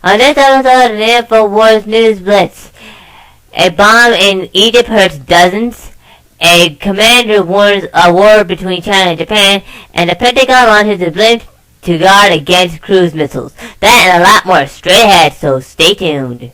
On this episode of the Infowars News Blitz, a bomb in Egypt hurts dozens, a commander warns a war between China and Japan, and the Pentagon launches the blimps to guard against cruise missiles. That and a lot more straight ahead, so stay tuned.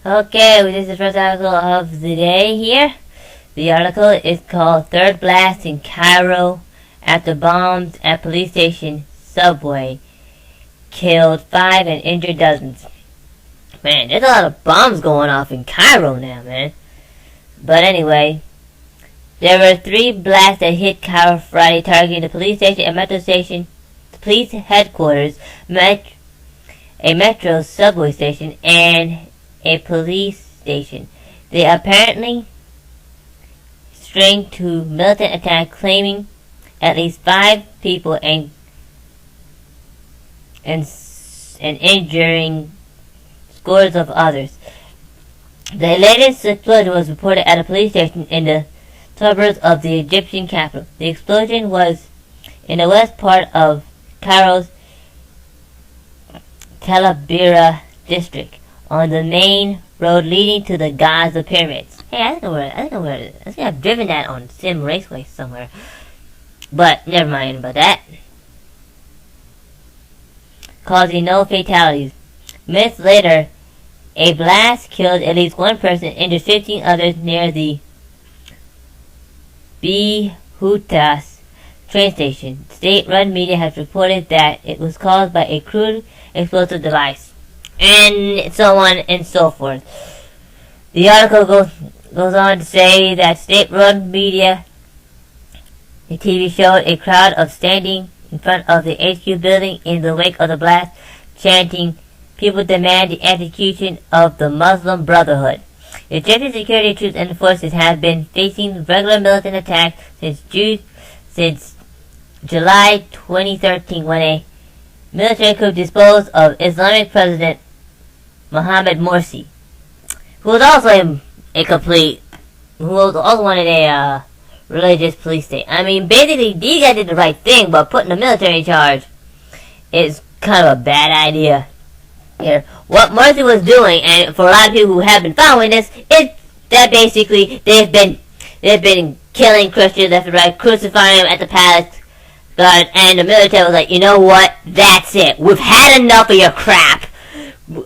Okay, this is the first article of the day here. The article is called Third Blast in Cairo after bombs at police station subway killed 5 and injured dozens. Man, there's a lot of bombs going off in Cairo now, man. But anyway, there were 3 blasts that hit Cairo Friday, targeting the police station, a metro station, the police headquarters, a metro subway station, and a police station. They apparently string to militant attack, claiming at least 5 people and injuring scores of others. The latest explosion was reported at a police station in the suburbs of the Egyptian capital. The explosion was in the west part of Cairo's Tel Abira district, on the main road leading to the Gaza pyramids. Hey, I think I've driven that on Sim Raceway somewhere. But never mind about that. Causing no fatalities. Minutes later, a blast killed at least 1 person and injured 15 others near the Bihutas train station. State-run media has reported that it was caused by a crude explosive device, and so on and so forth. The article goes on to say that state-run media, the TV showed a crowd of standing in front of the HQ building in the wake of the blast, chanting, "People demand the execution of the Muslim Brotherhood." Egyptian security troops and forces have been facing regular militant attacks since July 2013, when a military coup disposed of Islamic President Mohammed Morsi, who was also wanted a religious police state. I mean, basically, these guys did the right thing, but putting the military in charge is kind of a bad idea here. What Morsi was doing, and for a lot of people who have been following this, is that basically they've been killing Christians left and right, crucifying them at the palace guard, and the military was like, you know what? That's it. We've had enough of your crap.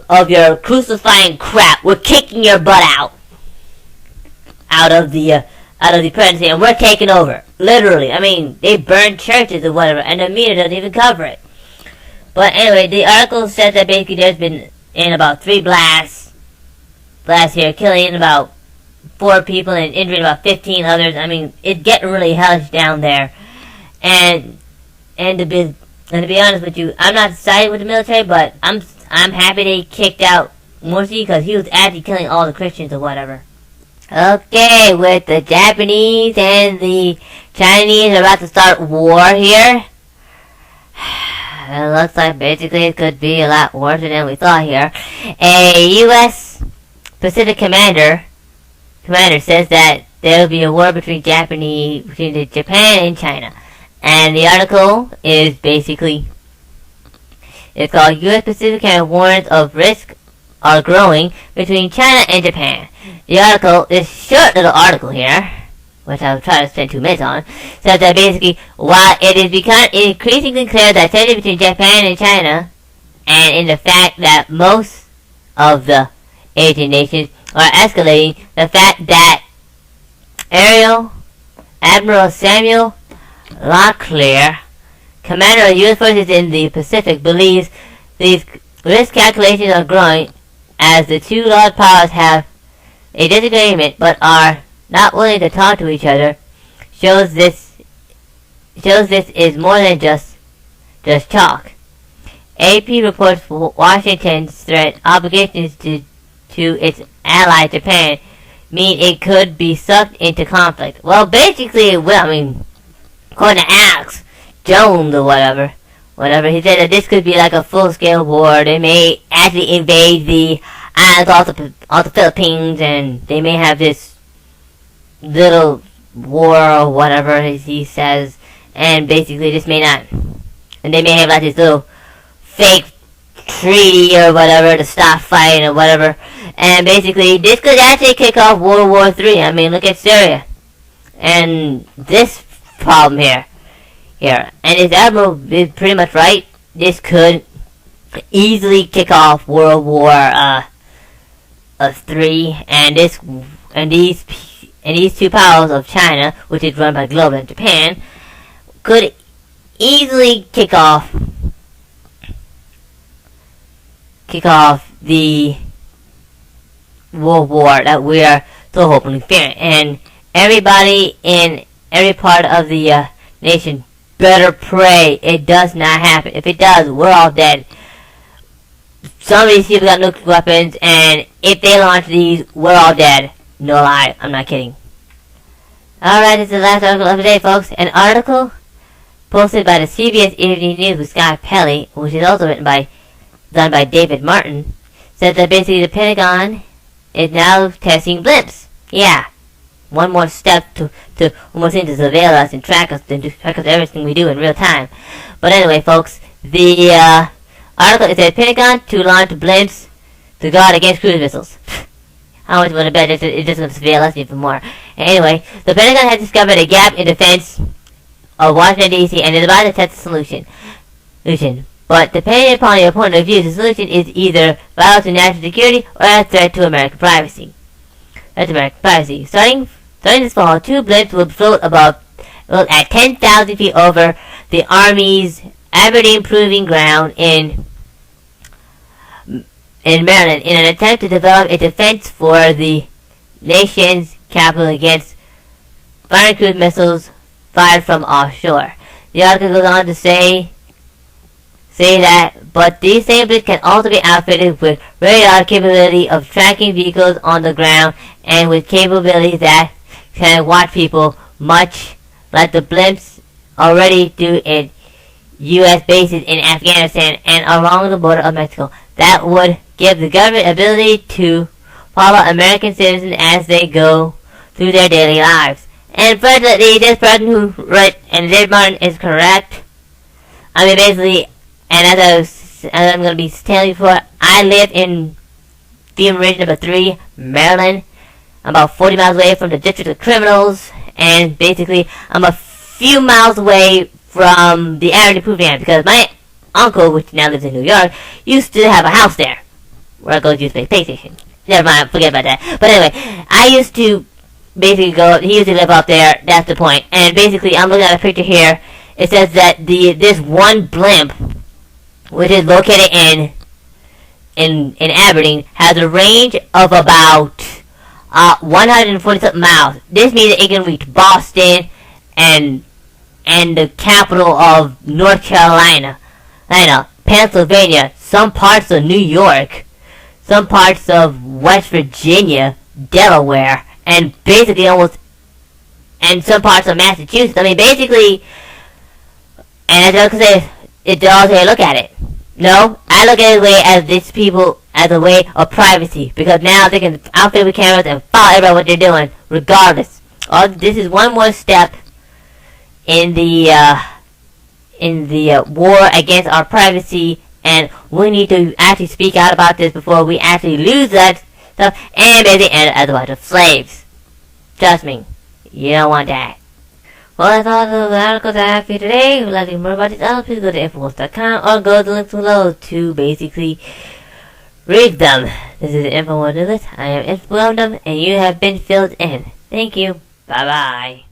Of your crucifying crap. We're kicking your butt out of the presidency, and we're taking over. Literally. I mean, they burned churches or whatever, and the media doesn't even cover it. But anyway, the article says that basically there's been in about 3 blasts here, killing about 4 people and injuring about 15 others. I mean, it's getting really hellish down there. And to be honest with you, I'm not siding with the military, but I'm happy they kicked out Morsi, because he was actually killing all the Christians or whatever. Okay, with the Japanese and the Chinese about to start war here. It looks like basically it could be a lot worse than we thought here. A U.S. Pacific commander says that there will be a war between Japan and China. And the article is basically, it's called U.S. Pacific Command warns of risks are growing between China and Japan. The article, this short little article here, which I'll try to spend 2 minutes on, says that basically, while it is becoming increasingly clear that tension between Japan and China, and in the fact that most of the Asian nations are escalating, the fact that Admiral Samuel Locklear, commander of U.S. forces in the Pacific, believes these risk calculations are growing as the 2 large powers have a disagreement but are not willing to talk to each other. Shows this is more than just talk. AP reports Washington's threat obligations to its ally Japan mean it could be sucked into conflict? Well, basically it will. I mean, according to Alex Jones or whatever, he said that this could be like a full-scale war. They may actually invade the islands off the Philippines, and they may have this little war or whatever he says, and basically this may not, and they may have like this little fake treaty or whatever to stop fighting or whatever, and basically this could actually kick off World War III. I mean, look at Syria and this problem here, and his admiral is pretty much right. This could easily kick off World War III, and these two powers of China, which is run by Global and Japan, could easily kick off the World War that we are so hopefully fearing. And everybody in every part of the nation better pray it does not happen. If it does, we're all dead. Some of these people got nuclear weapons, and if they launch these, we're all dead. No lie, I'm not kidding. Alright, this is the last article of the day, folks. An article posted by the CBS Evening News with Scott Pelley, which is also done by David Martin, said that basically the Pentagon is now testing blimps. Yeah. One more step to almost to surveil us and track us everything we do in real time. But anyway, folks, the article, it said Pentagon to launch blimps to guard against cruise missiles. How much would I bet it's just going to surveil us even more? Anyway, the Pentagon has discovered a gap in defense of Washington, D.C. and is about to test the solution. But depending upon your point of view, the solution is either vital to national security or a threat to American privacy. Starting this fall, 2 blimps will float at 10,000 feet over the Army's Aberdeen Proving Ground in Maryland in an attempt to develop a defense for the nation's capital against foreign cruise missiles fired from offshore. The article goes on to say that, but these same blimps can also be outfitted with radar capability of tracking vehicles on the ground and with capabilities that can watch people, much like the blimps already do in U.S. bases in Afghanistan and along the border of Mexico. That would give the government ability to follow American citizens as they go through their daily lives. And fortunately, this person who wrote, and David Martin is correct. I mean, basically, and as I'm going to be telling you before, I live in FEMA Region Number 3, Maryland. I'm about 40 miles away from the District of Criminals, and basically, I'm a few miles away from the Aberdeen Proving Ground, because my uncle, which now lives in New York, used to have a house there, where I go to use my PlayStation. Never mind, forget about that. But anyway, I used to basically he used to live up there, that's the point. And basically, I'm looking at a picture here, it says that this one blimp, which is located in Aberdeen, has a range of about 140-something miles. This means that it can reach Boston and the capital of North Carolina, Pennsylvania, some parts of New York, some parts of West Virginia, Delaware, and basically and some parts of Massachusetts. I mean, basically, and as I say, it all say, look at it. No, I look at it as these people as a way of privacy, because now they can outfit with cameras and follow everybody what they're doing, regardless. This is one more step in the war against our privacy, and we need to actually speak out about this before we actually lose that stuff and basically end up as a bunch of slaves. Trust me, you don't want that. Well, that's all the articles I have for you today. If you'd like to learn more about these articles, please go to Infowars.com or go to the link below to basically read them. This is Infowars. I am Infowars, and you have been filled in. Thank you. Bye-bye.